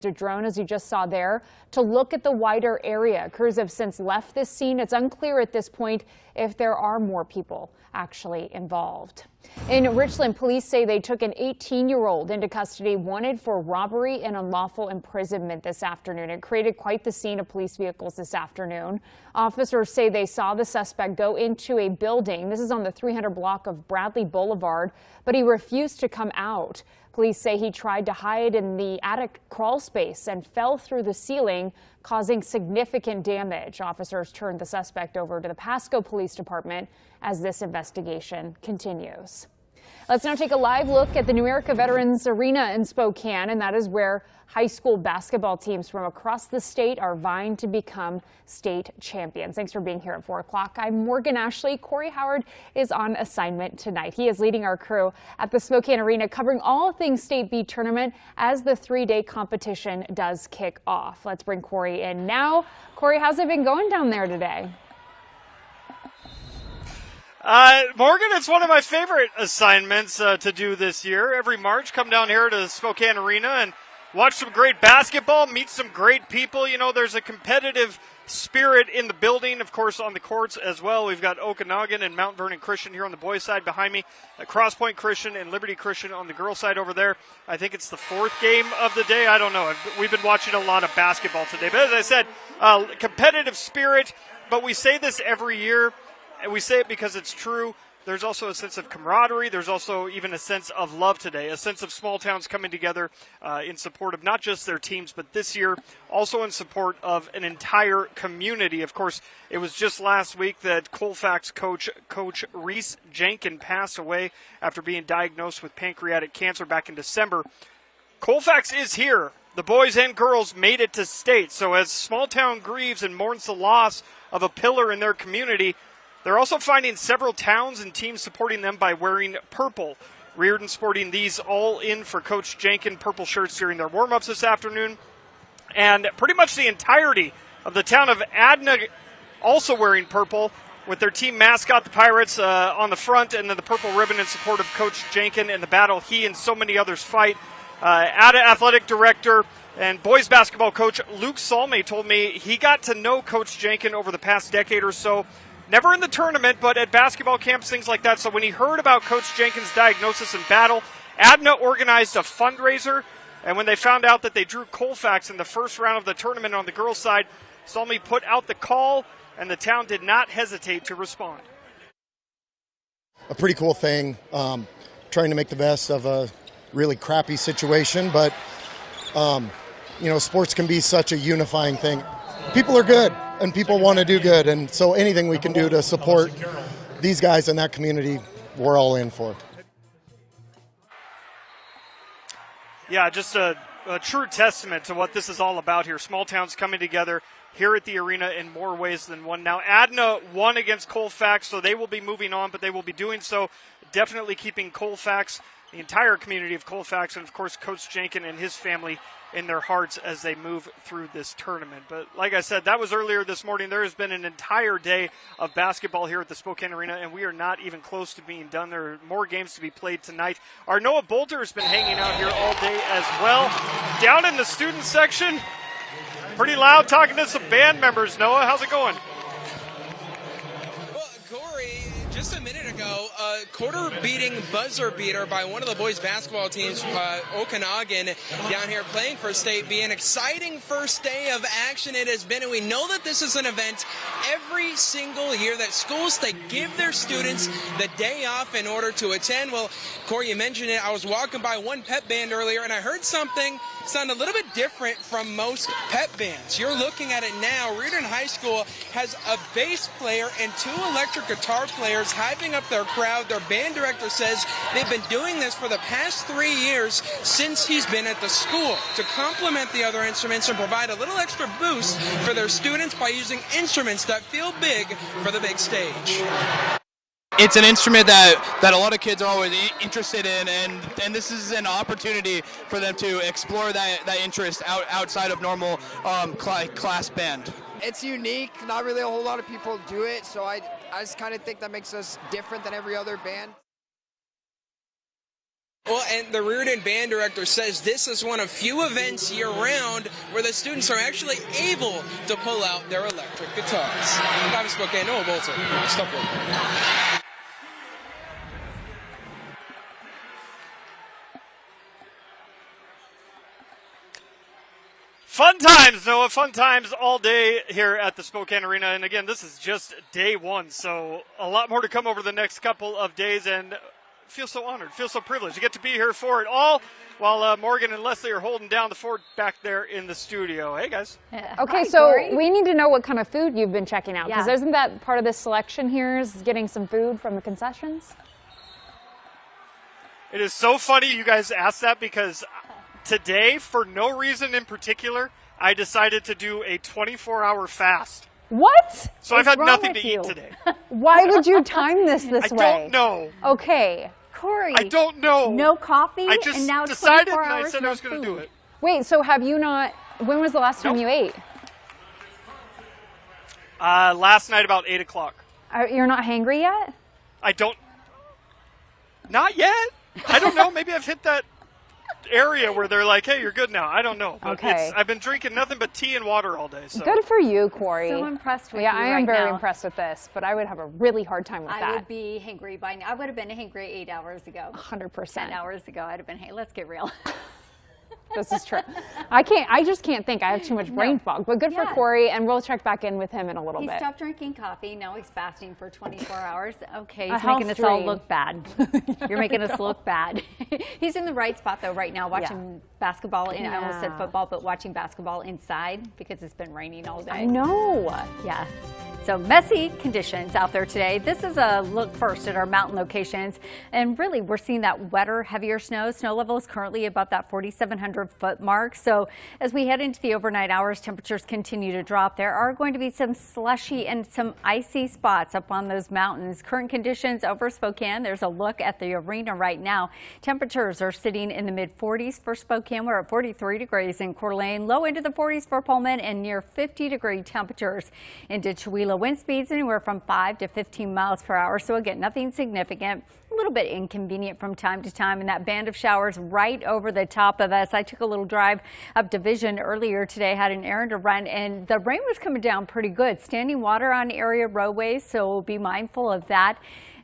A drone, as you just saw there, to look at the wider area. Crews have since left this scene. It's unclear at this point if there are more people actually involved. In Richland, police say they took an 18-year-old into custody wanted for robbery and unlawful imprisonment this afternoon. It created quite the scene of police vehicles this afternoon. Officers say they saw the suspect go into a building. This is on the 300 block of Bradley Boulevard, but he refused to come out. Police say he tried to hide in the attic crawl space and fell through the ceiling, causing significant damage. Officers turned the suspect over to the Pasco Police Department as this investigation continues. Let's now take a live look at the New America Veterans Arena in Spokane, and that is where high school basketball teams from across the state are vying to become state champions. Thanks for being here at 4 o'clock. I'm Morgan Ashley. Corey Howard is on assignment tonight. He is leading our crew at the Spokane Arena, covering all things State B tournament as the 3-day competition does kick off. Let's bring Corey in now. Corey, how's it been going down there today? Morgan, it's one of my favorite assignments to do this year. Every March, come down here to the Spokane Arena and watch some great basketball, meet some great people. You know, there's a competitive spirit in the building, of course, on the courts as well. We've got Okanagan and Mount Vernon Christian here on the boys' side behind me, Cross Point Christian and Liberty Christian on the girls' side over there. I think it's the 4th game of the day. I don't know. We've been watching a lot of basketball today. But as I said, competitive spirit, but we say this every year. And we say it because it's true. There's also a sense of camaraderie. There's also even a sense of love today, a sense of small towns coming together in support of not just their teams, but this year also in support of an entire community. Of course, it was just last week that Colfax coach Reese Jenkins passed away after being diagnosed with pancreatic cancer back in December. Colfax is here. The boys and girls made it to state. So as small town grieves and mourns the loss of a pillar in their community, they're also finding several towns and teams supporting them by wearing purple. Reardon sporting these all in for Coach Jenkins purple shirts during their warm-ups this afternoon. And pretty much the entirety of the town of Adna also wearing purple, with their team mascot, the Pirates, on the front, and then the purple ribbon in support of Coach Jenkins and the battle he and so many others fight. Ada athletic director and boys basketball coach Luke Salme told me he got to know Coach Jenkins over the past decade or so. Never in the tournament, but at basketball camps, things like that. So when he heard about Coach Jenkins' diagnosis and battle, Adna organized a fundraiser. And when they found out that they drew Colfax in the first round of the tournament on the girls' side, Salmi put out the call, and the town did not hesitate to respond. A pretty cool thing, trying to make the best of a really crappy situation. But, you know, sports can be such a unifying thing. People are good, and people want to do good, and so anything we can do to support these guys in that community, we're all in for. Yeah, just a true testament to what this is all about here. Small towns coming together here at the arena in more ways than one. Now, Adna won against Colfax, so they will be moving on, but they will be doing so definitely keeping Colfax, the entire community of Colfax, and, of course, Coach Jenkins and his family in their hearts as they move through this tournament. But like I said, that was earlier this morning. There has been an entire day of basketball here at the Spokane Arena, and we are not even close to being done. There are more games to be played tonight. Our Noah Bolter has been hanging out here all day as well. Down in the student section, pretty loud, talking to some band members. Noah, how's it going? Well, Corey, just a minute ago, a quarter-beating buzzer beater by one of the boys' basketball teams, Okanagan, down here playing for State B. An exciting first day of action it has been, and we know that this is an event every single year that schools, they give their students the day off in order to attend. Well, Corey, you mentioned it. I was walking by one pep band earlier, and I heard something sound a little bit different from most pep bands. You're looking at it now. Reardon High School has a bass player and 2 electric guitar players hyping up their crowd. Their band director says they've been doing this for the past 3 years since he's been at the school to complement the other instruments and provide a little extra boost for their students by using instruments that feel big for the big stage. It's an instrument that a lot of kids are always interested in, and this is an opportunity for them to explore that interest outside of normal class band. It's unique. Not really a whole lot of people do it, so I just kind of think that makes us different than every other band. Well, and the Reardon band director says this is one of few events year-round where the students are actually able to pull out their electric guitars. I'm Spokane, Noah Bolter, Stop Local. Fun times, Noah. Fun times all day here at the Spokane Arena. And again, this is just day one, so a lot more to come over the next couple of days. And feel so honored, feel so privileged to get to be here for it all while Morgan and Leslie are holding down the fort back there in the studio. Hey, guys. Okay, Hi, so Corey. we need to know what kind of food you've been checking out, because Yeah. isn't that part of this selection here is getting some food from the concessions? It is so funny you guys asked that because today, for no reason in particular, I decided to do a 24-hour fast. What? So I've is had wrong nothing with to you? eat today. Why would you time this I way? don't know. Okay. Corey, I don't know. no coffee, I just and now decided 24 and I hours said no I was going to do food. it. Wait, so have you not, when was the last time Nope. you ate? Last night about 8 o'clock. You're not hangry yet? I don't. Not yet. I don't know. Maybe I've hit that area where they're like, hey, you're good now. I don't know. But Okay. I've been drinking nothing but tea and water all day. So. Good for you, Corey. So impressed with yeah, you I am right very now. impressed with this, but I would have a really hard time with I that. would be hangry by now. I would have been hangry 8 hours ago. 100%. 10 hours ago, I'd have been, hey, let's get real. This is true. I just can't think. I have too much brain fog. But good for Yeah. Corey, and we'll check back in with him in a little He bit. stopped drinking coffee. Now he's fasting for 24 hours. Okay, A he's health making us all dream. look bad. You're making us look bad. He's in the right spot, though, right now, watching basketball. I almost said Yeah. football, but watching basketball inside because it's been raining all day. I know. Yeah. So messy conditions out there today. This is a look first at our mountain locations. And really, we're seeing that wetter, heavier snow. Snow level is currently above that 4,700 foot mark. So as we head into the overnight hours, temperatures continue to drop. There are going to be some slushy and some icy spots up on those mountains. Current conditions over Spokane. There's a look at the arena right now. Temperatures are sitting in the mid 40s for Spokane. We're at 43 degrees in Coeur d'Alene, low into the 40s for Pullman, and near 50-degree temperatures into Chihuahua. Wind speeds anywhere from 5 to 15 miles per hour. So again, nothing significant. A little bit inconvenient from time to time, and that band of showers right over the top of us. I took a little drive up Division earlier today, had an errand to run, and the rain was coming down pretty good. Standing water on area roadways, so we'll be mindful of that.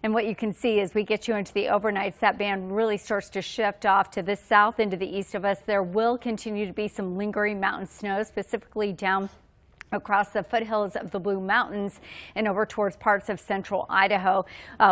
And what you can see as we get you into the overnights, that band really starts to shift off to the south into the east of us. There will continue to be some lingering mountain snow, specifically down across the foothills of the Blue Mountains and over towards parts of central Idaho.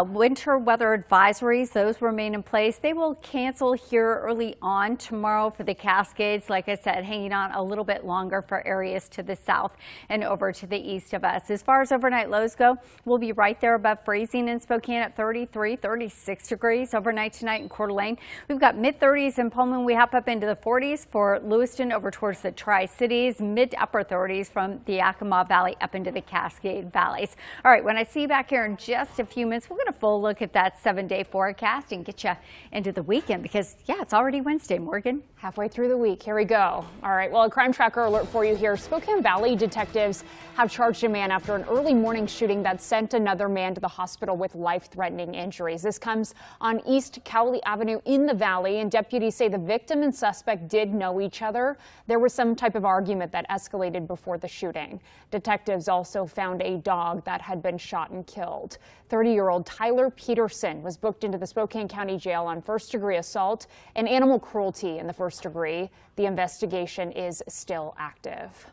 Winter weather advisories, those remain in place. They will cancel here early on tomorrow for the Cascades. Like I said, hanging on a little bit longer for areas to the south and over to the east of us. As far as overnight lows go, we'll be right there above freezing in Spokane at 33, 36 degrees overnight tonight in Coeur d'Alene. We've got mid 30s in Pullman. We hop up into the 40s for Lewiston over towards the Tri-Cities, mid to upper 30s from the Yakima Valley up into the Cascade Valleys. All right, when I see you back here in just a few minutes, we're going to full look at that 7-day forecast and get you into the weekend because, yeah, it's already Wednesday, Morgan. Halfway through the week. Here we go. All right. Well, a crime tracker alert for you here. Spokane Valley detectives have charged a man after an early morning shooting that sent another man to the hospital with life-threatening injuries. This comes on East Cowley Avenue in the Valley, and deputies say the victim and suspect did know each other. There was some type of argument that escalated before the shooting. Detectives also found a dog that had been shot and killed. 30-year-old Tyler Peterson was booked into the Spokane County Jail on first-degree assault and animal cruelty in the first degree. The investigation is still active.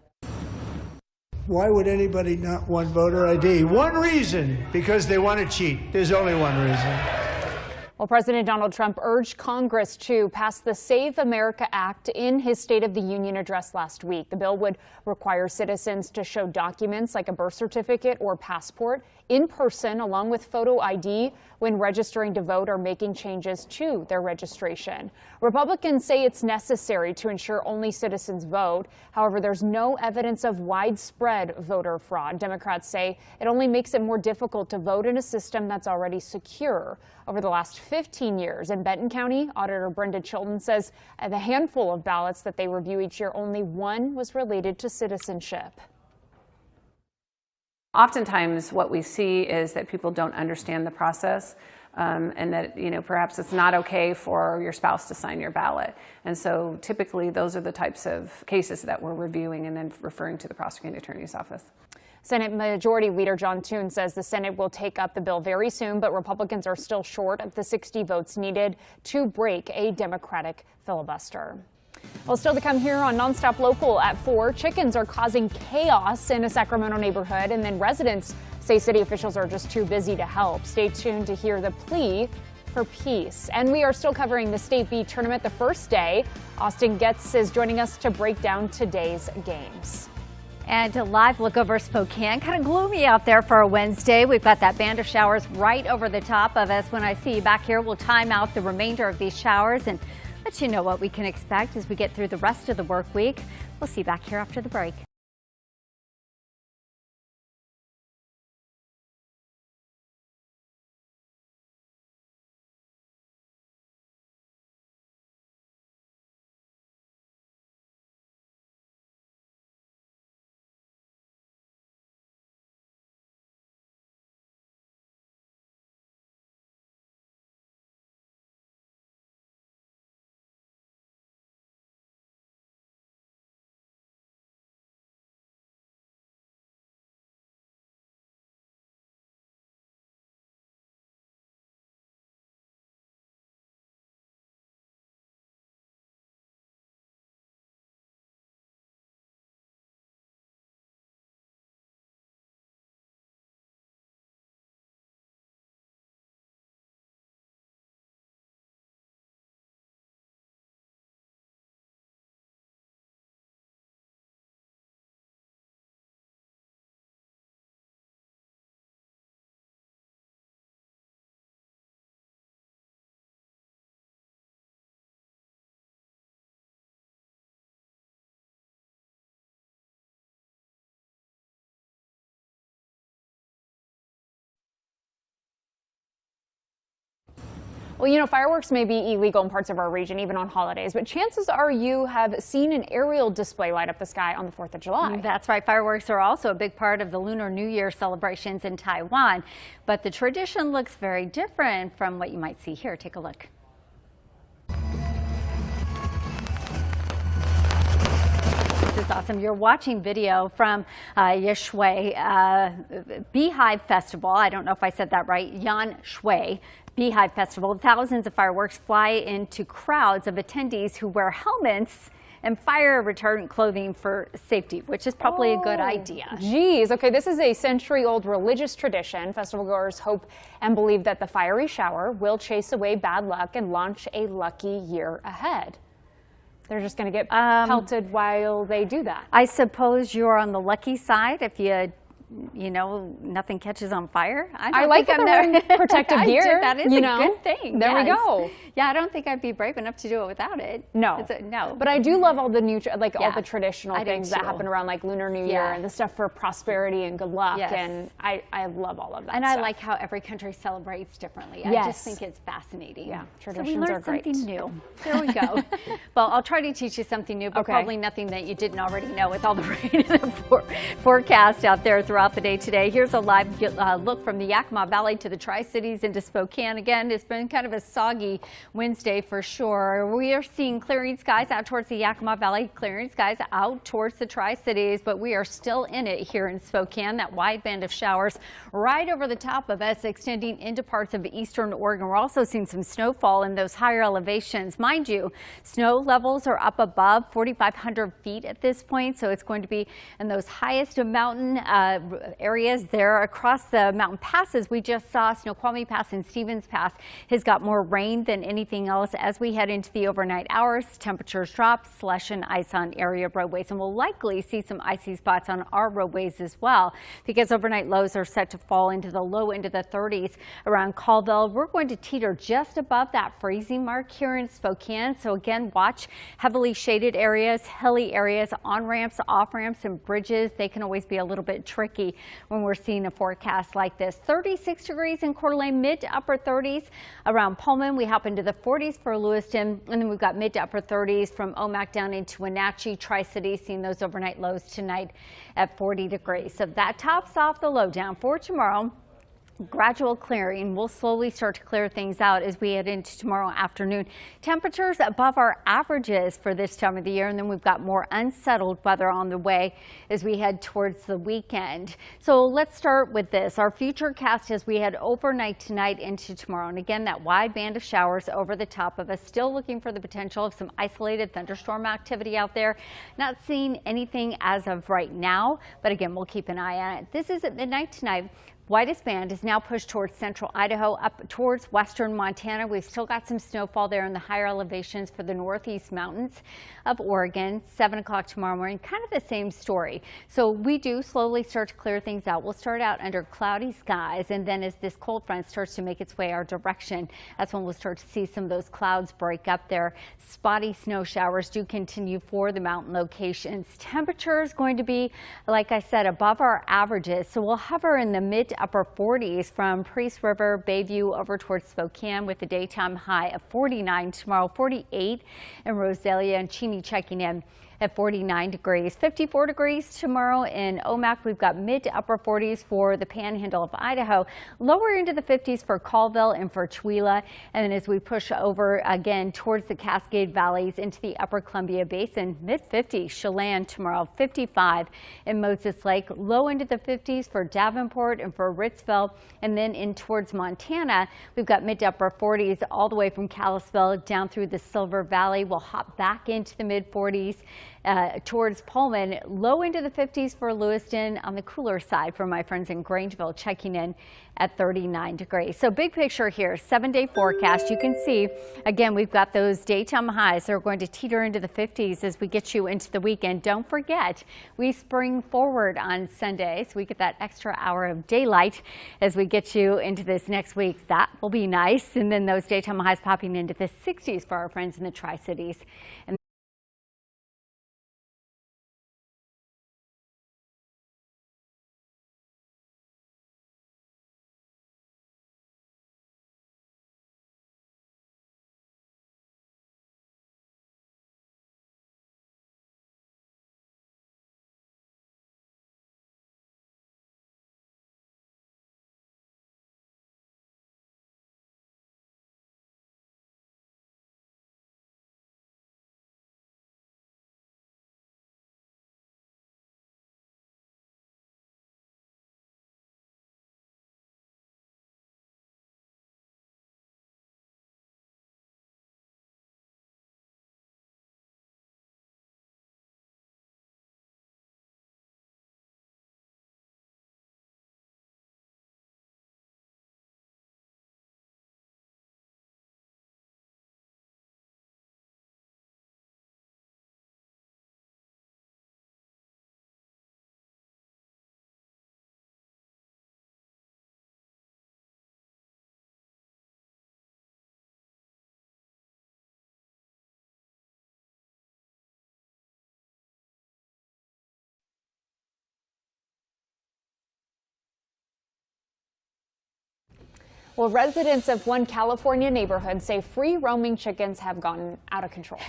Why would anybody not want voter ID? One reason, because they want to cheat. There's only one reason. Well, President Donald Trump urged Congress to pass the Save America Act in his State of the Union address last week. The bill would require citizens to show documents like a birth certificate or passport in person, along with photo ID, when registering to vote or making changes to their registration. Republicans say it's necessary to ensure only citizens vote. However, there's no evidence of widespread voter fraud. Democrats say it only makes it more difficult to vote in a system that's already secure. Over the last 15 years in Benton County, Auditor Brenda Chilton says of the handful of ballots that they review each year, only one was related to citizenship. Oftentimes what we see is that people don't understand the process, and that, perhaps it's not okay for your spouse to sign your ballot. And so typically those are the types of cases that we're reviewing and then referring to the prosecuting attorney's office. Senate Majority Leader John Thune says the Senate will take up the bill very soon, but Republicans are still short of the 60 votes needed to break a Democratic filibuster. Well, still to come here on NonStop Local at 4, chickens are causing chaos in a Sacramento neighborhood, and then residents say city officials are just too busy to help. Stay tuned to hear the plea for peace. And we are still covering the State B tournament the first day. Austin Getz is joining us to break down today's games. And a live look over Spokane. Kind of gloomy out there for a Wednesday. We've got that band of showers right over the top of us. When I see you back here, we'll time out the remainder of these showers and let you know what we can expect as we get through the rest of the work week. We'll see you back here after the break. Well, fireworks may be illegal in parts of our region, even on holidays, but chances are you have seen an aerial display light up the sky on the 4th of July. That's right. Fireworks are also a big part of the Lunar New Year celebrations in Taiwan, but the tradition looks very different from what you might see here. Take a look. This is awesome. You're watching video from Yashui Beehive Festival. I don't know if I said that right. Yan Shui Beehive Festival. Thousands of fireworks fly into crowds of attendees who wear helmets and fire retardant clothing for safety, which is probably a good idea. Geez. Okay, this is a century-old religious tradition. Festival goers hope and believe that the fiery shower will chase away bad luck and launch a lucky year ahead. They're just going to get pelted while they do that. I suppose you're on the lucky side if nothing catches on fire. I like that they're wearing protective gear. That is a good thing. There we go. Yeah, I don't think I'd be brave enough to do it without it. No. No. But I do love all the new, all the traditional things that happen around Lunar New Year and the stuff for prosperity and good luck. Yes. And I love all of that And stuff. I like how every country celebrates differently. Yes. I just think it's fascinating. Yeah, traditions are great. So we learned something new. There we go. Well, I'll try to teach you something new, but probably nothing that you didn't already know with all the rain and the forecast out there throughout the day today. Here's a live look from the Yakima Valley to the Tri-Cities into Spokane. Again, it's been kind of a soggy Wednesday for sure. We are seeing clearing skies out towards the Yakima Valley, clearing skies out towards the Tri-Cities, but we are still in it here in Spokane. That wide band of showers right over the top of us, extending into parts of eastern Oregon. We're also seeing some snowfall in those higher elevations. Mind you, snow levels are up above 4,500 feet at this point, so it's going to be in those highest mountain areas there across the mountain passes. We just saw Snoqualmie Pass and Stevens Pass has got more rain than anything else. As we head into the overnight hours, temperatures drop, slush and ice on area roadways, and we'll likely see some icy spots on our roadways as well, because overnight lows are set to fall into the low into the 30s around Colville. We're going to teeter just above that freezing mark here in Spokane. So again, watch heavily shaded areas, hilly areas, on ramps, off ramps, and bridges. They can always be a little bit tricky when we're seeing a forecast like this. 36 degrees in Coeur d'Alene, mid to upper 30s around Pullman. We hop into the 40s for Lewiston, and then we've got mid to upper 30s from Omak down into Wenatchee, Tri-Cities, seeing those overnight lows tonight at 40 degrees. So that tops off the lowdown for tomorrow. Gradual clearing will slowly start to clear things out as we head into tomorrow afternoon. Temperatures above our averages for this time of the year, and then we've got more unsettled weather on the way as we head towards the weekend. So let's start with this. Our futurecast as we head overnight tonight into tomorrow. And again, that wide band of showers over the top of us. Still looking for the potential of some isolated thunderstorm activity out there. Not seeing anything as of right now, but again, we'll keep an eye on it. This is at midnight tonight. Widest band is now pushed towards central Idaho, up towards western Montana. We've still got some snowfall there in the higher elevations for the northeast mountains of Oregon. 7 o'clock tomorrow morning, kind of the same story. So we do slowly start to clear things out. We'll start out under cloudy skies, and then as this cold front starts to make its way our direction, that's when we'll start to see some of those clouds break up there. Spotty snow showers do continue for the mountain locations. Temperature is going to be, like I said, above our averages. So we'll hover in the mid to upper 40s from Priest River, Bayview over towards Spokane with a daytime high of 49 tomorrow, 48 in Rosalia and Cheney checking in at 49 degrees. 54 degrees tomorrow in Omak. We've got mid to upper 40s for the panhandle of Idaho, lower into the 50s for Colville and for Tooele. And then as we push over again towards the Cascade Valleys into the upper Columbia Basin, mid 50s. Chelan tomorrow, 55 in Moses Lake, low into the 50s for Davenport and for Ritzville. And then in towards Montana, we've got mid to upper 40s all the way from Kalispell down through the Silver Valley. We'll hop back into the mid 40s. Towards Pullman, low into the 50s for Lewiston. On the cooler side for my friends in Grangeville, checking in at 39 degrees. So big picture here, 7-day forecast. You can see, again, we've got those daytime highs that are going to teeter into the 50s as we get you into the weekend. Don't forget, we spring forward on Sunday, so we get that extra hour of daylight as we get you into this next week. That will be nice. And then those daytime highs popping into the 60s for our friends in the Tri-Cities. And well, residents of one California neighborhood say free roaming chickens have gone out of control.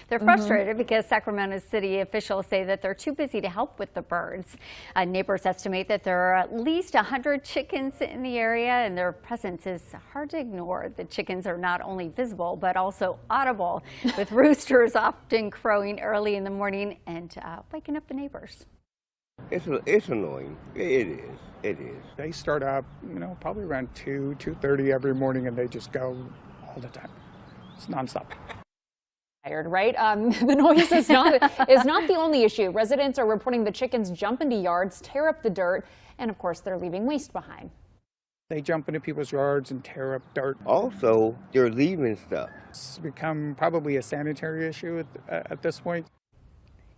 They're frustrated because Sacramento City officials say that they're too busy to help with the birds. Neighbors estimate that there are at least 100 chickens in the area, and their presence is hard to ignore. The chickens are not only visible, but also audible, with roosters often crowing early in the morning and waking up the neighbors. It's annoying. It is. It is. They start up, probably around 2:30 every morning, and they just go all the time. It's nonstop. Right? The noise is not the only issue. Residents are reporting the chickens jump into yards, tear up the dirt, and of course they're leaving waste behind. They jump into people's yards and tear up dirt. Also, they're leaving stuff. It's become probably a sanitary issue at this point.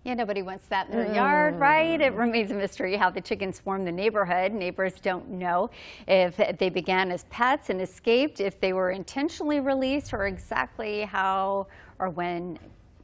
Yeah, nobody wants that in their yard, right? It remains a mystery how the chickens swarm the neighborhood. Neighbors don't know if they began as pets and escaped, if they were intentionally released, or exactly how or when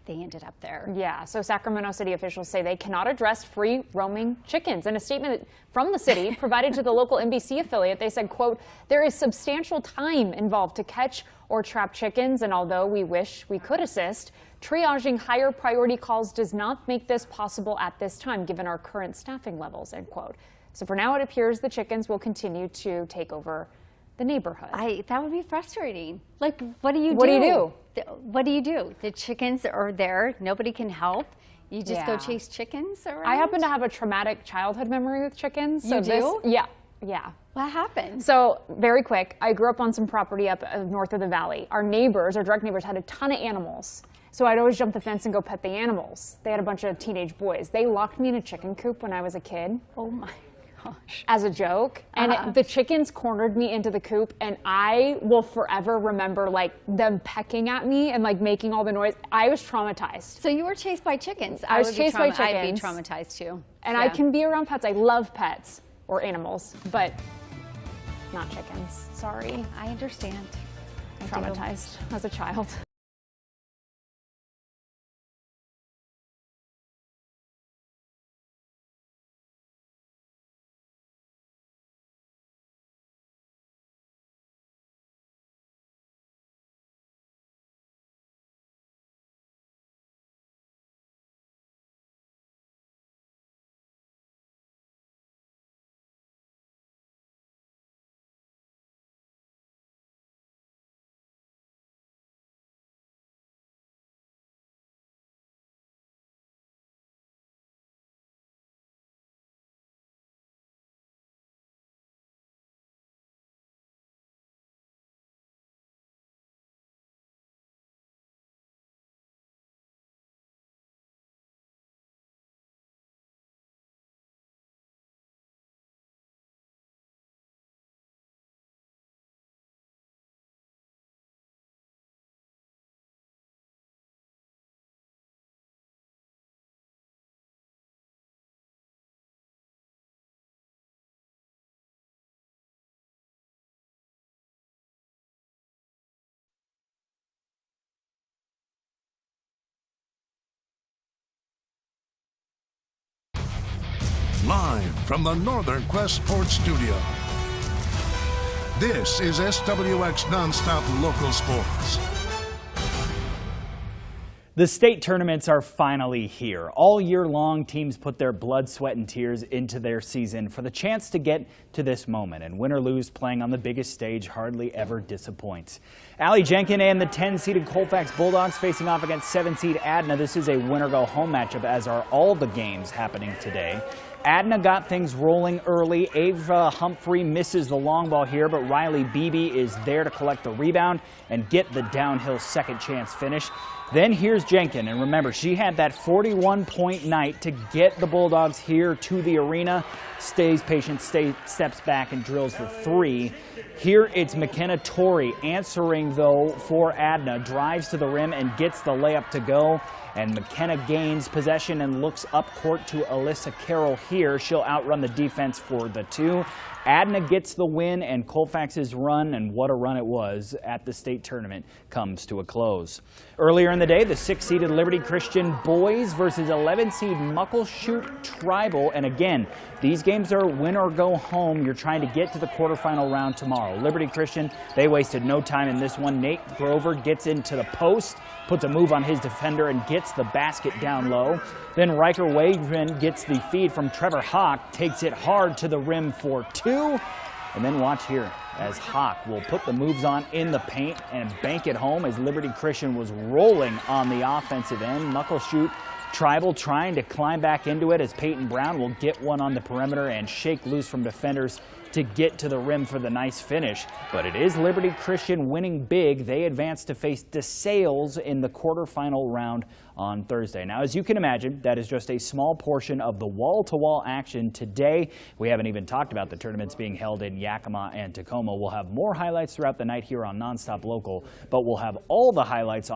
they ended up there. Yeah, so Sacramento city officials say they cannot address free roaming chickens. In a statement from the city provided to the local NBC affiliate, they said, quote, there is substantial time involved to catch or trap chickens, and although we wish we could assist, triaging higher priority calls does not make this possible at this time, given our current staffing levels, end quote. So for now, it appears the chickens will continue to take over the neighborhood. That would be frustrating. Like, what do you do? What do you do? What do you do? The chickens are there. Nobody can help. You just go chase chickens around? I happen to have a traumatic childhood memory with chickens. You do? Yeah. What happened? So very quick, I grew up on some property up north of the valley. Our neighbors, our direct neighbors, had a ton of animals. So I'd always jump the fence and go pet the animals. They had a bunch of teenage boys. They locked me in a chicken coop when I was a kid. Oh my gosh. As a joke. And the chickens cornered me into the coop, and I will forever remember like them pecking at me and like making all the noise. I was traumatized. So you were chased by chickens. I was chased by chickens. I'd be traumatized too. And I can be around pets. I love pets or animals, but not chickens. Sorry. I understand. Traumatized as a child. Live from the Northern Quest Sports Studio. This is SWX NonStop Local Sports. The state tournaments are finally here. All year long, teams put their blood, sweat, and tears into their season for the chance to get to this moment. And win or lose, playing on the biggest stage hardly ever disappoints. Allie Jenkin and the 10-seeded Colfax Bulldogs facing off against 7-seed Adna. This is a win-or-go-home matchup, as are all the games happening today. Adna got things rolling early. Ava Humphrey misses the long ball here, but Riley Beebe is there to collect the rebound and get the downhill second chance finish. Then here's Jenkin, and remember, she had that 41-point night to get the Bulldogs here to the arena. Stays patient, steps back and drills the three. Here it's McKenna Torrey answering, though, for Adna. Drives to the rim and gets the layup to go. And McKenna gains possession and looks up court to Alyssa Carroll here. She'll outrun the defense for the two. Adna gets the win, and Colfax's run, and what a run it was, at the state tournament comes to a close. Earlier in the day, the 6-seeded Liberty Christian boys versus 11-seed Muckleshoot Tribal. And again, these games are win or go home. You're trying to get to the quarterfinal round tomorrow. Liberty Christian, they wasted no time in this one. Nate Grover gets into the post, puts a move on his defender, and gets the basket down low. Then Riker Waveman gets the feed from Trevor Hawk, takes it hard to the rim for two. And then watch here as Hawk will put the moves on in the paint and bank it home as Liberty Christian was rolling on the offensive end. Muckleshoot Tribal trying to climb back into it as Peyton Brown will get one on the perimeter and shake loose from defenders to get to the rim for the nice finish. But it is Liberty Christian winning big. They advance to face DeSales in the quarterfinal round on Thursday. Now, as you can imagine, that is just a small portion of the wall-to-wall action today. We haven't even talked about the tournaments being held in Yakima and Tacoma. We'll have more highlights throughout the night here on NonStop Local, but we'll have all the highlights on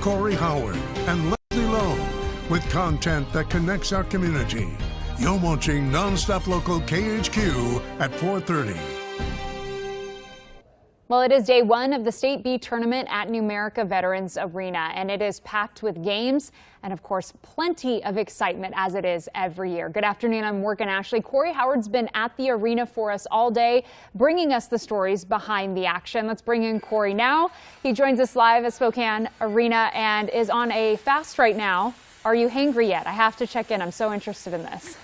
Corey Howard, and Leslie Lowe with content that connects our community. You're watching NonStop Local KHQ at 4:30. Well, it is day one of the State B tournament at Numerica Veterans Arena, and it is packed with games and, of course, plenty of excitement as it is every year. Good afternoon. I'm Morgan Ashley. Corey Howard's been at the arena for us all day, bringing us the stories behind the action. Let's bring in Corey now. He joins us live at Spokane Arena and is on a fast right now. Are you hangry yet? I have to check in. I'm so interested in this.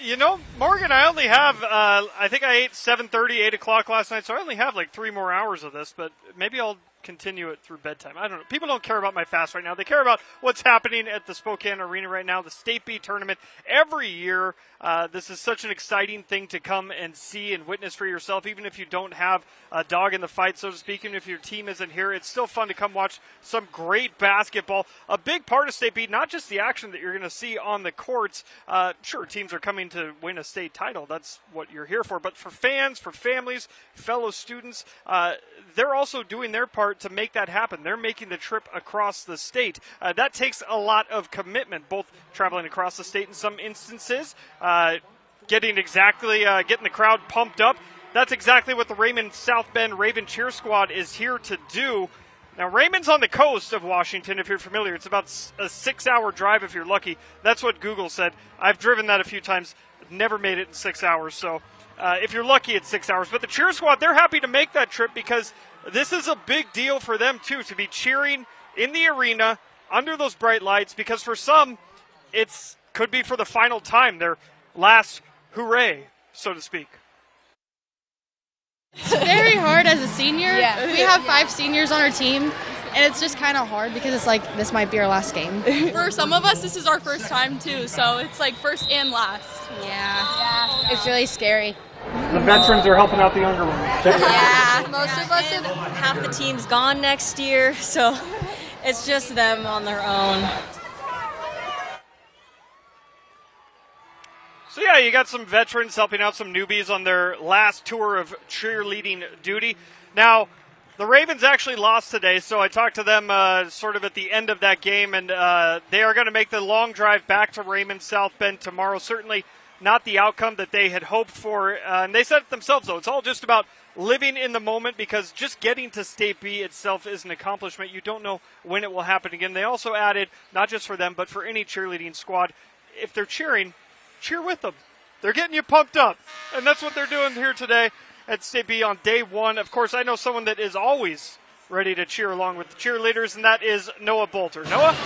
You know, Morgan, I only have, I think I ate 7:30, 8 o'clock last night, so I only have like 3 more hours of this, but maybe I'll continue it through bedtime. I don't know. People don't care about my fast right now. They care about what's happening at the Spokane Arena right now, the State B tournament. Every year, this is such an exciting thing to come and see and witness for yourself, even if you don't have a dog in the fight, so to speak, even if your team isn't here. It's still fun to come watch some great basketball. A big part of State B, not just the action that you're going to see on the courts. Sure, teams are coming to win a state title. That's what you're here for. But for fans, for families, fellow students, they're also doing their part to make that happen. They're making the trip across the state. That takes a lot of commitment, both traveling across the state in some instances, getting the crowd pumped up. That's exactly what the Raymond South Bend Raven Cheer Squad is here to do. Now, Raymond's on the coast of Washington, if you're familiar. It's about a 6-hour drive if you're lucky. That's what Google said. I've driven that a few times, never made it in 6 hours. So if you're lucky, it's 6 hours. But the cheer squad, they're happy to make that trip because this is a big deal for them, too, to be cheering in the arena under those bright lights, because for some, it could be for the final time, their last hooray, so to speak. It's very hard as a senior. Yeah. We have 5 seniors on our team, and it's just kind of hard because it's like this might be our last game. For some of us, this is our first time too, so it's like first and last. Yeah. It's really scary. The veterans are helping out the younger ones. Yeah, most of us have half the team's gone next year, so it's just them on their own. So, yeah, you got some veterans helping out some newbies on their last tour of cheerleading duty. Now, the Ravens actually lost today, so I talked to them sort of at the end of that game, and they are going to make the long drive back to Raymond South Bend tomorrow. Certainly not the outcome that they had hoped for. And they said it themselves, though. It's all just about living in the moment, because just getting to State B itself is an accomplishment. You don't know when it will happen again. They also added, not just for them, but for any cheerleading squad, if they're cheering, cheer with them. They're getting you pumped up. And that's what they're doing here today at State B on day one. Of course, I know someone that is always ready to cheer along with the cheerleaders, and that is Noah Bolter. Noah?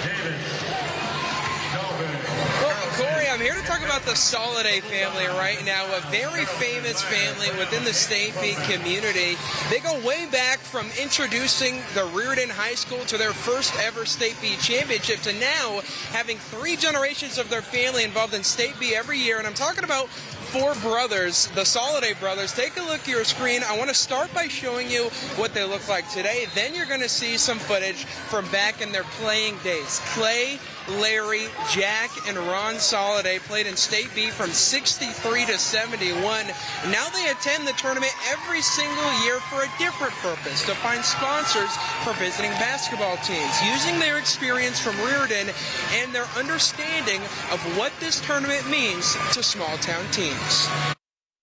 Well, Corey, I'm here to talk about the Soliday family right now, a very famous family within the State B community. They go way back from introducing the Reardon High School to their first ever State B championship to now having 3 generations of their family involved in State B every year. And I'm talking about 4 brothers, the Soliday brothers. Take a look at your screen. I want to start by showing you what they look like today. Then you're going to see some footage from back in their playing days. Clay, Larry, Jack, and Ron Soliday played in State B from 63 to 71. Now they attend the tournament every single year for a different purpose, to find sponsors for visiting basketball teams, using their experience from Reardon and their understanding of what this tournament means to small town teams.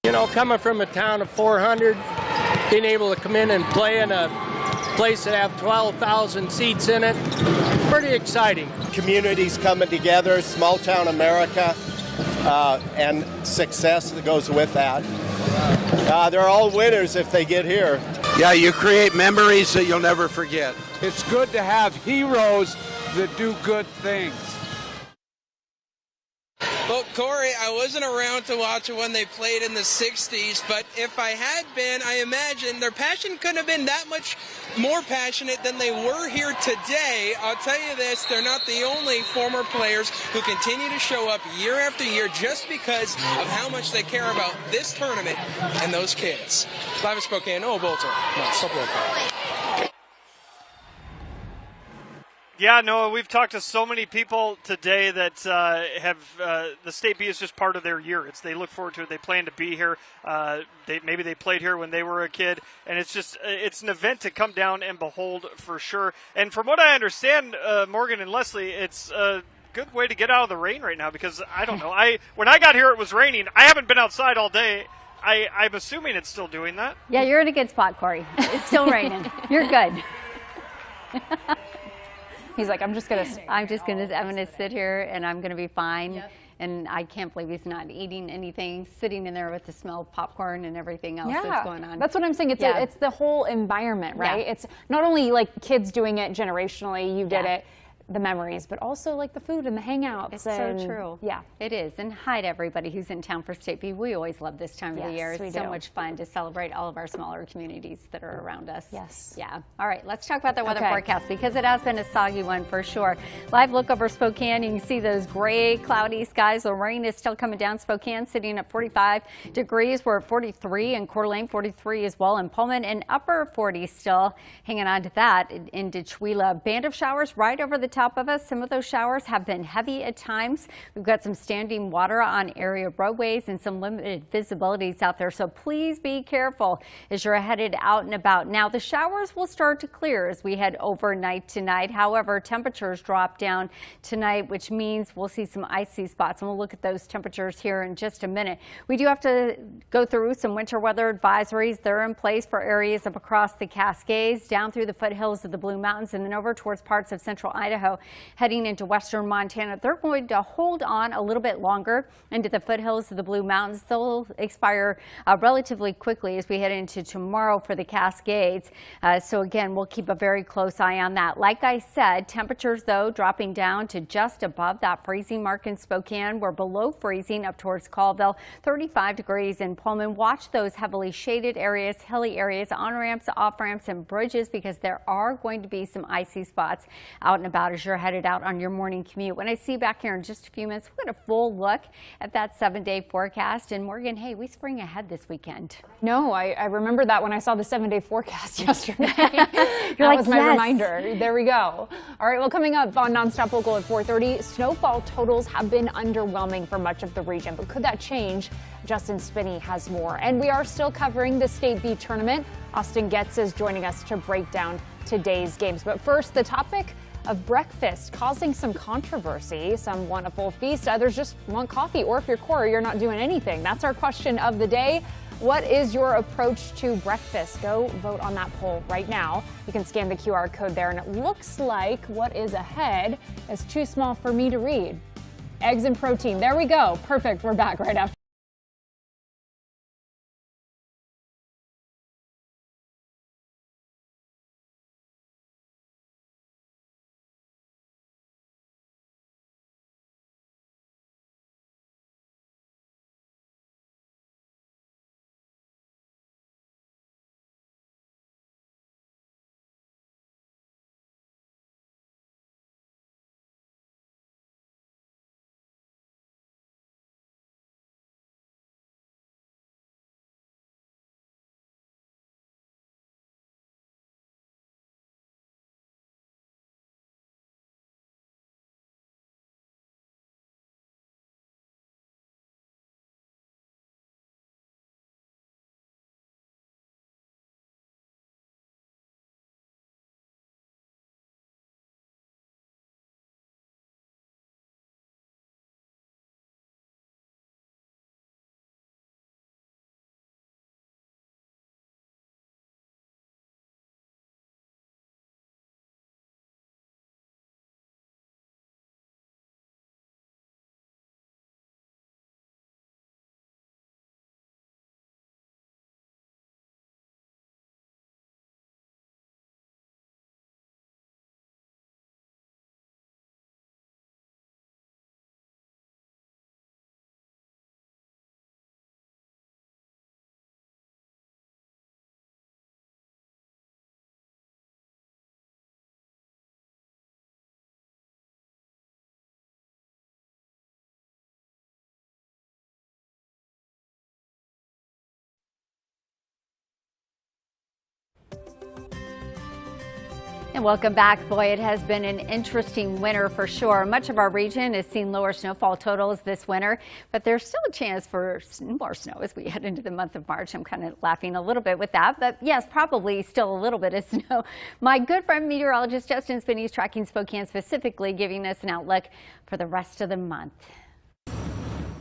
You know, coming from a town of 400, being able to come in and play in a place that have 12,000 seats in it, pretty exciting. Communities coming together, small town America, and success that goes with that. They're all winners if they get here. Yeah, you create memories that you'll never forget. It's good to have heroes that do good things. Well, Corey, I wasn't around to watch it when they played in the 60s, but if I had been, I imagine their passion couldn't have been that much more passionate than they were here today. I'll tell you this, they're not the only former players who continue to show up year after year just because of how much they care about this tournament and those kids. Live in Spokane, Noah Bolter, NonStop Local. Yeah, Noah, we've talked to so many people today that have the State B is just part of their year. They look forward to it. They plan to be here. Maybe they played here when they were a kid, and it's an event to come down and behold for sure. And from what I understand, Morgan and Leslie, it's a good way to get out of the rain right now because I don't know. When I got here, it was raining. I haven't been outside all day. I'm assuming it's still doing that. Yeah, you're in a good spot, Corey. It's still raining. You're good. He's like, I'm just gonna sit here and I'm gonna be fine. Yep. And I can't believe he's not eating anything, sitting in there with the smell of popcorn and everything else that's going on. That's what I'm saying. It's the whole environment, right? Yeah. It's not only like kids doing it generationally, you did it, the memories, but also like the food and the hangouts. It's so true. Yeah, it is. And hi to everybody who's in town for State B. We always love this time of the year. It's so much fun to celebrate all of our smaller communities that are around us. Yes. Yeah. All right, let's talk about the weather forecast because it has been a soggy one for sure. Live look over Spokane. You can see those gray, cloudy skies. The rain is still coming down. Spokane sitting at 45 degrees. We're at 43 in Coeur d'Alene, 43 as well in Pullman, and upper 40s still hanging on to that in Dechuila. Band of showers right over the top of us. Some of those showers have been heavy at times. We've got some standing water on area roadways and some limited visibilities out there. So please be careful as you're headed out and about. Now the showers will start to clear as we head overnight tonight. However, temperatures drop down tonight, which means we'll see some icy spots. And we'll look at those temperatures here in just a minute. We do have to go through some winter weather advisories. They're in place for areas up across the Cascades, down through the foothills of the Blue Mountains, and then over towards parts of central Idaho. Heading into western Montana, they're going to hold on a little bit longer into the foothills of the Blue Mountains. They'll expire relatively quickly as we head into tomorrow for the Cascades. So again, we'll keep a very close eye on that. Like I said, temperatures though dropping down to just above that freezing mark in Spokane. We're below freezing up towards Colville, 35 degrees in Pullman. Watch those heavily shaded areas, hilly areas, on ramps, off ramps, and bridges because there are going to be some icy spots out and about as you're headed out on your morning commute. When I see you back here in just a few minutes, we'll get a full look at that 7-day forecast. And Morgan, hey, we spring ahead this weekend. No, I remember that when I saw the 7-day forecast yesterday. That was my reminder. There we go. All right, well, coming up on NonStop Local at 4:30, snowfall totals have been underwhelming for much of the region, but could that change? Justin Spinney has more. And we are still covering the State B tournament. Austin Getz is joining us to break down today's games. But first, the topic of breakfast causing some controversy. Some want a full feast, others just want coffee, or if you're Corey, you're not doing anything. That's our question of the day. What is your approach to breakfast? Go vote on that poll right now. You can scan the QR code there, and it looks like what is ahead is too small for me to read. Eggs and protein. There we go. Perfect. We're back right after. And welcome back. Boy, it has been an interesting winter for sure. Much of our region has seen lower snowfall totals this winter, but there's still a chance for more snow as we head into the month of March. I'm kind of laughing a little bit with that, but yes, probably still a little bit of snow. My good friend meteorologist Justin Spinney is tracking Spokane specifically, giving us an outlook for the rest of the month.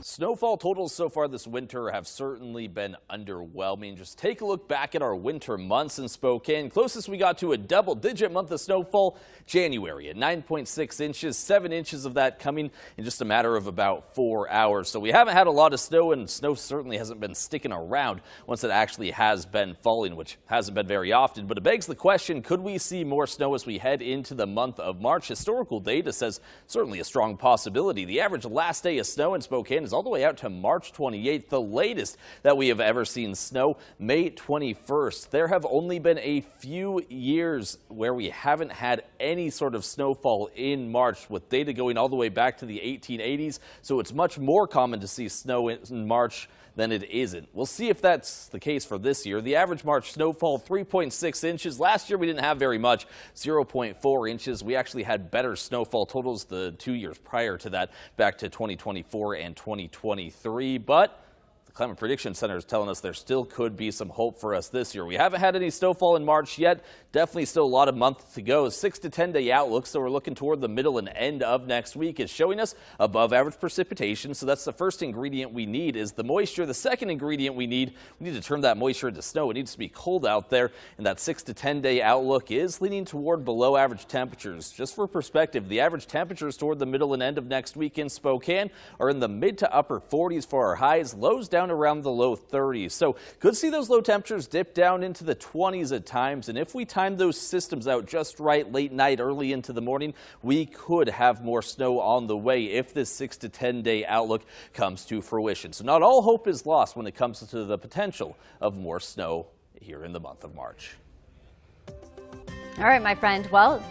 Snowfall totals so far this winter have certainly been underwhelming. Just take a look back at our winter months in Spokane. Closest we got to a double-digit month of snowfall, January at 9.6 inches, 7 inches of that coming in just a matter of about 4 hours. So we haven't had a lot of snow, and snow certainly hasn't been sticking around once it actually has been falling, which hasn't been very often. But it begs the question, could we see more snow as we head into the month of March? Historical data says certainly a strong possibility. The average last day of snow in Spokane is all the way out to March 28th, the latest that we have ever seen snow, May 21st. There have only been a few years where we haven't had any sort of snowfall in March, with data going all the way back to the 1880s. So it's much more common to see snow in March than it isn't. We'll see if that's the case for this year. The average March snowfall, 3.6 inches. Last year we didn't have very much, 0.4 inches. We actually had better snowfall totals the 2 years prior to that, back to 2024 and 2023. But the Climate Prediction Center is telling us there still could be some hope for us this year. We haven't had any snowfall in March yet. Definitely still a lot of months to go. 6 to 10 day outlook, so we're looking toward the middle and end of next week, is showing us above average precipitation. So that's the first ingredient we need, is the moisture. The second ingredient we need to turn that moisture into snow. It needs to be cold out there, and that 6 to 10 day outlook is leaning toward below average temperatures. Just for perspective, the average temperatures toward the middle and end of next week in Spokane are in the mid to upper 40s for our highs, lows down around the low 30s. So could see those low temperatures dip down into the 20s at times, and if we time those systems out just right, late night, early into the morning, we could have more snow on the way if this 6 to 10 day outlook comes to fruition. So not all hope is lost when it comes to the potential of more snow here in the month of March. All right, my friend. Well,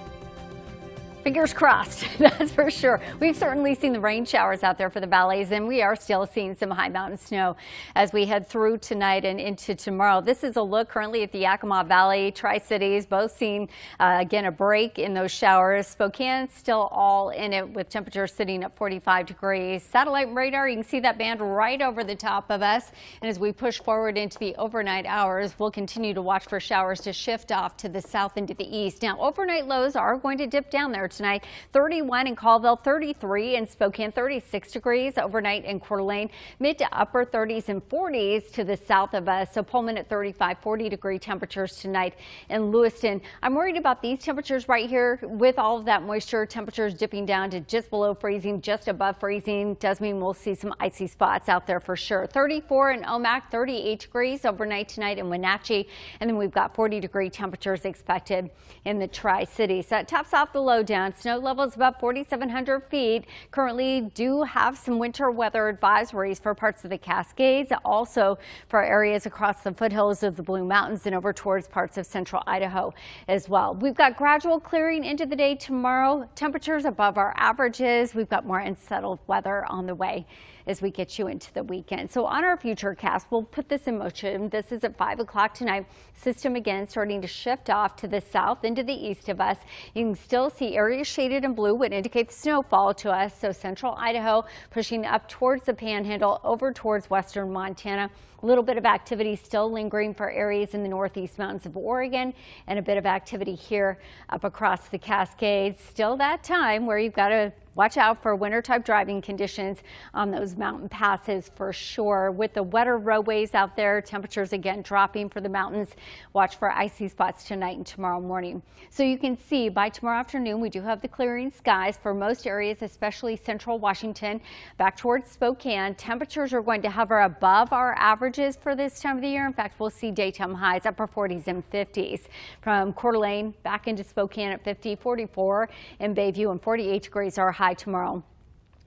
fingers crossed, that's for sure. We've certainly seen the rain showers out there for the valleys, and we are still seeing some high mountain snow as we head through tonight and into tomorrow. This is a look currently at the Yakima Valley, Tri-Cities, both seeing, again, a break in those showers. Spokane still all in it with temperatures sitting at 45 degrees. Satellite radar, you can see that band right over the top of us. And as we push forward into the overnight hours, we'll continue to watch for showers to shift off to the south and to the east. Now, overnight lows are going to dip down there tonight. 31 in Colville, 33 in Spokane, 36 degrees overnight in Coeur d'Alene, mid to upper 30s and 40s to the south of us. So Pullman at 35, 40 degree temperatures tonight in Lewiston. I'm worried about these temperatures right here with all of that moisture. Temperatures dipping down to just below freezing, just above freezing. Does mean we'll see some icy spots out there for sure. 34 in Omak, 38 degrees overnight tonight in Wenatchee. And then we've got 40 degree temperatures expected in the Tri-Cities. That tops off the lowdown. Snow levels above 4,700 feet. Currently do have some winter weather advisories for parts of the Cascades, also for areas across the foothills of the Blue Mountains and over towards parts of central Idaho as well. We've got gradual clearing into the day tomorrow. Temperatures above our averages. We've got more unsettled weather on the way as we get you into the weekend. So on our future cast, we'll put this in motion. This is at 5 o'clock tonight. System again starting to shift off to the south into the east of us. You can still see areas shaded in blue would indicate snowfall to us. So central Idaho pushing up towards the Panhandle, over towards western Montana. A little bit of activity still lingering for areas in the northeast mountains of Oregon, and a bit of activity here up across the Cascades. Still that time where you've got to watch out for winter type driving conditions on those mountain passes for sure. With the wetter roadways out there, temperatures again dropping for the mountains. Watch for icy spots tonight and tomorrow morning. So you can see by tomorrow afternoon, we do have the clearing skies for most areas, especially central Washington. Back towards Spokane, temperatures are going to hover above our averages for this time of the year. In fact, we'll see daytime highs upper 40s and 50s. From Coeur d'Alene back into Spokane at 50, 44 in Bayview, and 48 degrees are high tomorrow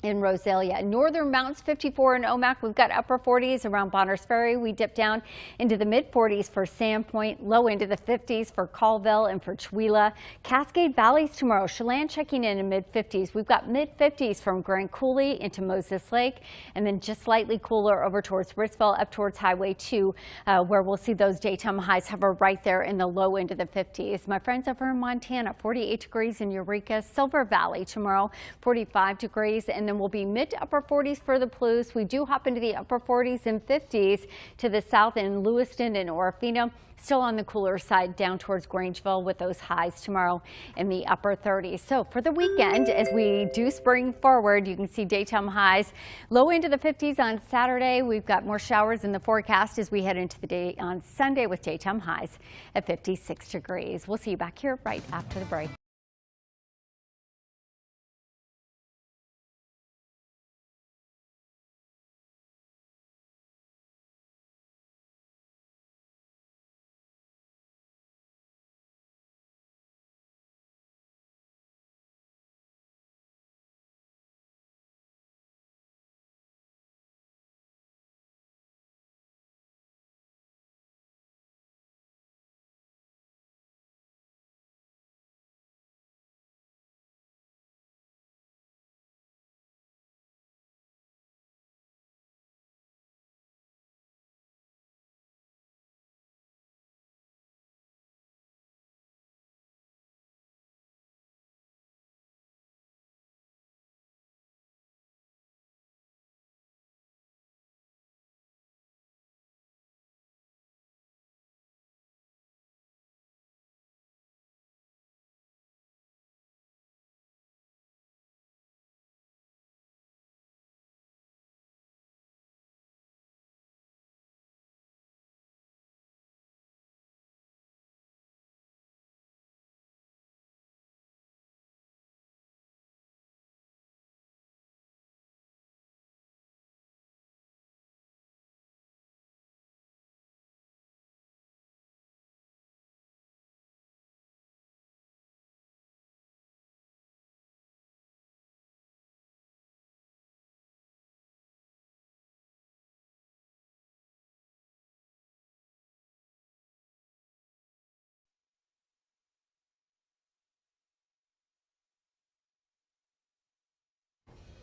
in Rosalia. Northern Mountains 54 in Omak. We've got upper 40s around Bonners Ferry. We dip down into the mid 40s for Sandpoint, low into the 50s for Colville and for Chewela. Cascade Valleys tomorrow. Chelan checking in mid 50s. We've got mid 50s from Grand Coulee into Moses Lake, and then just slightly cooler over towards Britsville up towards Highway 2, where we'll see those daytime highs hover right there in the low end of the 50s. My friends over in Montana, 48 degrees in Eureka. Silver Valley tomorrow, 45 degrees, and then we'll be mid to upper 40s for the Palouse. We do hop into the upper 40s and 50s to the south in Lewiston and Orofino. Still on the cooler side down towards Grangeville with those highs tomorrow in the upper 30s. So for the weekend, as we do spring forward, you can see daytime highs low into the 50s on Saturday. We've got more showers in the forecast as we head into the day on Sunday with daytime highs at 56 degrees. We'll see you back here right after the break.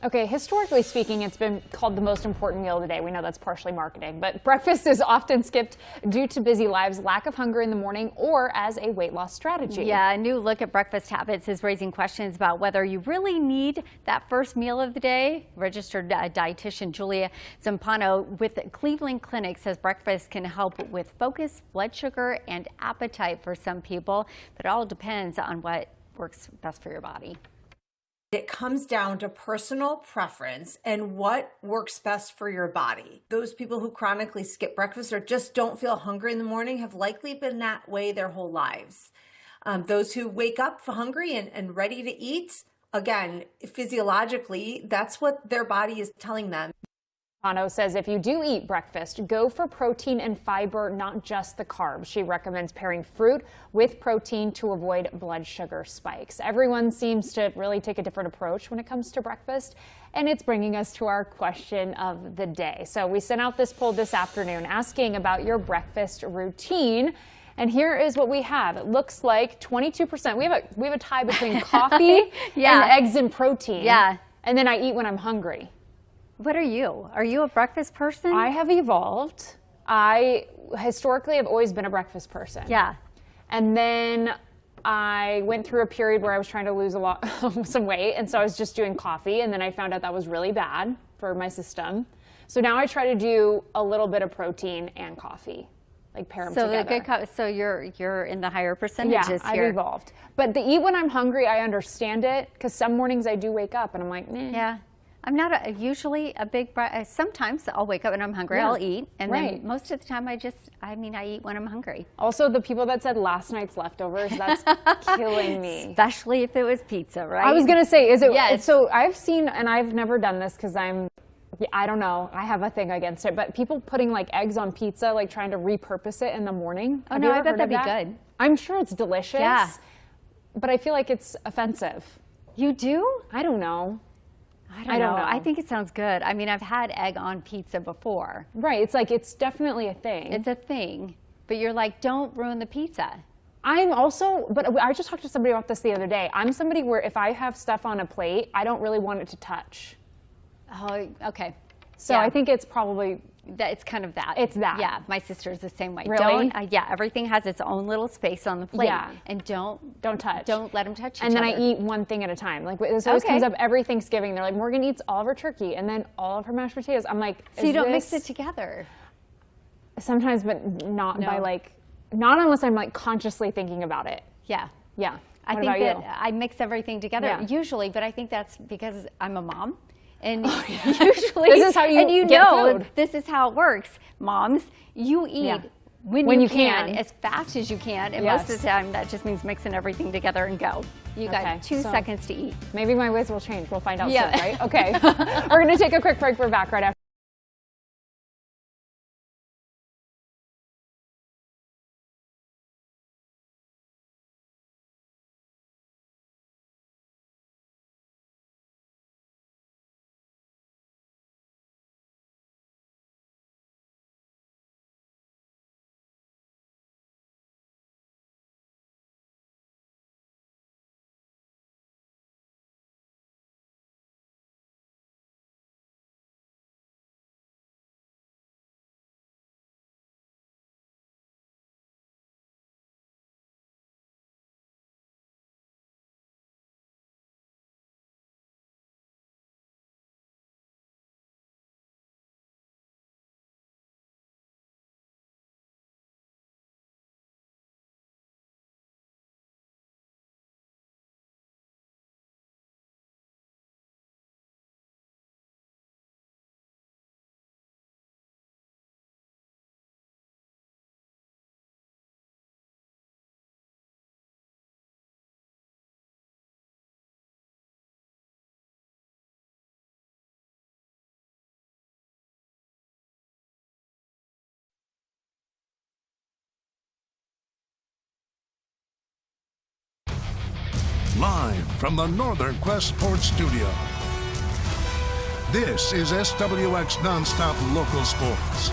Okay, historically speaking, it's been called the most important meal of the day. We know that's partially marketing, but breakfast is often skipped due to busy lives, lack of hunger in the morning, or as a weight loss strategy. Yeah, a new look at breakfast habits is raising questions about whether you really need that first meal of the day. Registered dietitian Julia Zampano with Cleveland Clinic says breakfast can help with focus, blood sugar, and appetite for some people, but it all depends on what works best for your body. It comes down to personal preference and what works best for your body. Those people who chronically skip breakfast or just don't feel hungry in the morning have likely been that way their whole lives. Those who wake up hungry and ready to eat, again, physiologically, that's what their body is telling them. Ano says if you do eat breakfast, go for protein and fiber, not just the carbs. She recommends pairing fruit with protein to avoid blood sugar spikes. Everyone seems to really take a different approach when it comes to breakfast, and it's bringing us to our question of the day. So we sent out this poll this afternoon asking about your breakfast routine. And here is what we have. It looks like 22%. We have a tie between coffee and eggs and protein. Yeah. And then I eat when I'm hungry. What are you? Are you a breakfast person? I have evolved. I historically have always been a breakfast person. Yeah. And then I went through a period where I was trying to lose some weight, and so I was just doing coffee, and then I found out that was really bad for my system. So now I try to do a little bit of protein and coffee, like pair them together. So you're in the higher percentages here. Yeah, I've evolved. But the eat when I'm hungry, I understand it, because some mornings I do wake up and I'm like, nah. Yeah. I'm not usually a big, sometimes I'll wake up and I'm hungry, I'll eat. And then most of the time I eat when I'm hungry. Also, the people that said last night's leftovers, that's killing me. Especially if it was pizza, right? I was going to say, is it? Yeah, so I've seen, and I've never done this because I don't know, I have a thing against it, but people putting like eggs on pizza, like trying to repurpose it in the morning. Oh, no, I bet that'd be good. I'm sure it's delicious. Yeah. But I feel like it's offensive. You do? I don't know. I don't know. I think it sounds good. I mean, I've had egg on pizza before. Right. It's like, it's definitely a thing. It's a thing. But you're like, don't ruin the pizza. I'm also, but I just talked to somebody about this the other day. I'm somebody where if I have stuff on a plate, I don't really want it to touch. Oh, okay. So I think it's probably... It's kind of that. It's that. Yeah, my sister's the same way. Really? Yeah, everything has its own little space on the plate. Yeah. And don't touch. Don't let them touch each And then other. I eat one thing at a time. Like, this always comes up every Thanksgiving. They're like, Morgan eats all of her turkey and then all of her mashed potatoes. I'm like, so you don't mix it together? Sometimes, but not by like, not unless I'm like consciously thinking about it. Yeah. Yeah. I What think about that you? I mix everything together usually, but I think that's because I'm a mom. And usually, this is how you get food. This is how it works. Moms, you eat when you can, as fast as you can, and most of the time that just means mixing everything together and go. You got 2 seconds to eat. Maybe my ways will change. We'll find out soon, right? Okay. We're going to take a quick break. We're back right after. Live from the Northern Quest Sports Studio. This is SWX NonStop Local Sports.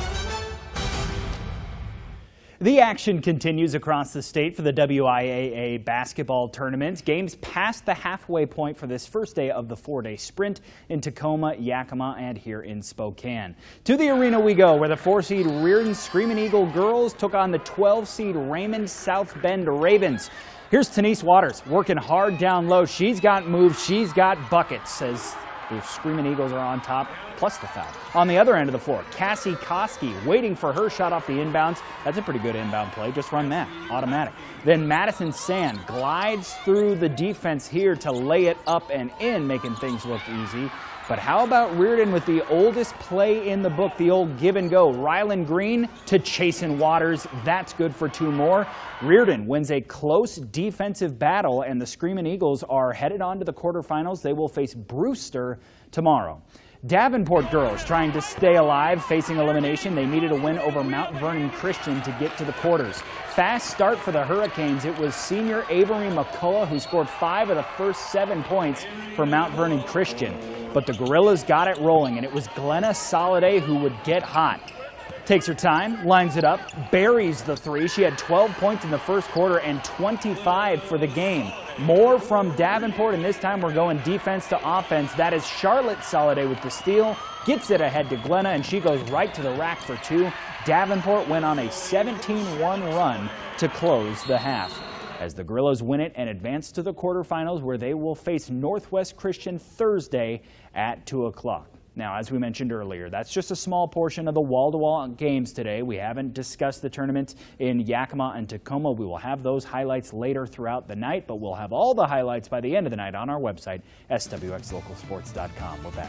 The action continues across the state for the WIAA basketball tournament. Games past the halfway point for this first day of the 4-day sprint in Tacoma, Yakima, and here in Spokane. To the arena we go, where the 4-seed Reardon Screaming Eagle girls took on the 12-seed Raymond South Bend Ravens. Here's Denise Waters working hard down low. She's got moves, she's got buckets as the Screaming Eagles are on top, plus the foul. On the other end of the floor, Cassie Koski waiting for her shot off the inbounds. That's a pretty good inbound play. Just run that, automatic. Then Madison Sand glides through the defense here to lay it up and in, making things look easy. But how about Reardon with the oldest play in the book, the old give and go. Rylan Green to Chasen Waters. That's good for 2 more. Reardon wins a close defensive battle, and the Screaming Eagles are headed on to the quarterfinals. They will face Brewster tomorrow. Davenport girls trying to stay alive, facing elimination. They needed a win over Mount Vernon Christian to get to the quarters. Fast start for the Hurricanes. It was senior Avery McCullough who scored 5 of the first 7 points for Mount Vernon Christian. But the Gorillas got it rolling, and it was Glenna Soliday who would get hot. Takes her time, lines it up, buries the 3. She had 12 points in the first quarter and 25 for the game. More from Davenport, and this time we're going defense to offense. That is Charlotte Soliday with the steal, gets it ahead to Glenna, and she goes right to the rack for 2. Davenport went on a 17-1 run to close the half, as the Gorillas win it and advance to the quarterfinals, where they will face Northwest Christian Thursday at 2 o'clock. Now, as we mentioned earlier, that's just a small portion of the wall-to-wall games today. We haven't discussed the tournament in Yakima and Tacoma. We will have those highlights later throughout the night, but we'll have all the highlights by the end of the night on our website, swxlocalsports.com. We're back.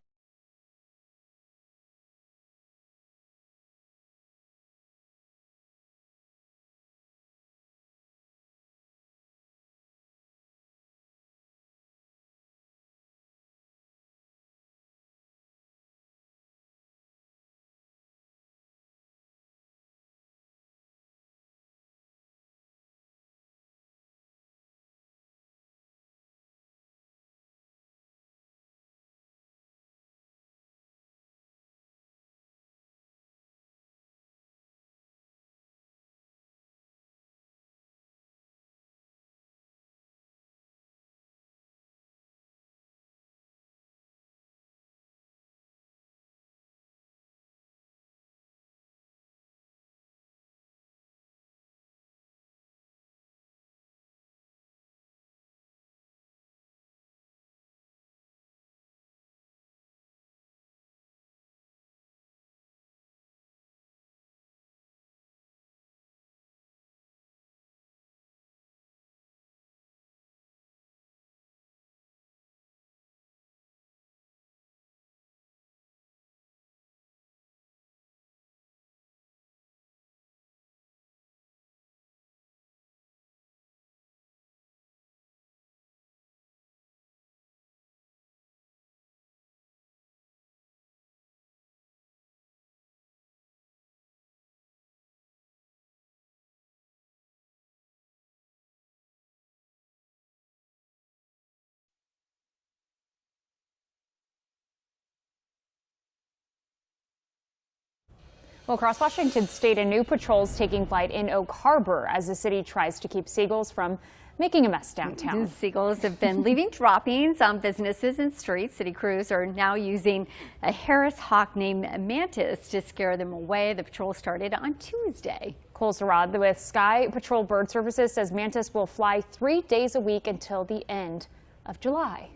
Well, across Washington state, a new patrol is taking flight in Oak Harbor as the city tries to keep seagulls from making a mess downtown. The seagulls have been leaving droppings on businesses and streets. City crews are now using a Harris hawk named Mantis to scare them away. The patrol started on Tuesday. Cole Sarad with Sky Patrol Bird Services says Mantis will fly 3 days a week until the end of July.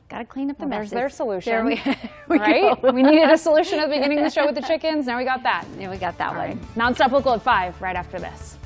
Gotta clean up the messes. There's their solution. There we right? go. We needed a solution at the beginning of the show with the chickens. Now we got that. Yeah, we got that one. Right. NonStop Local at 5 right after this.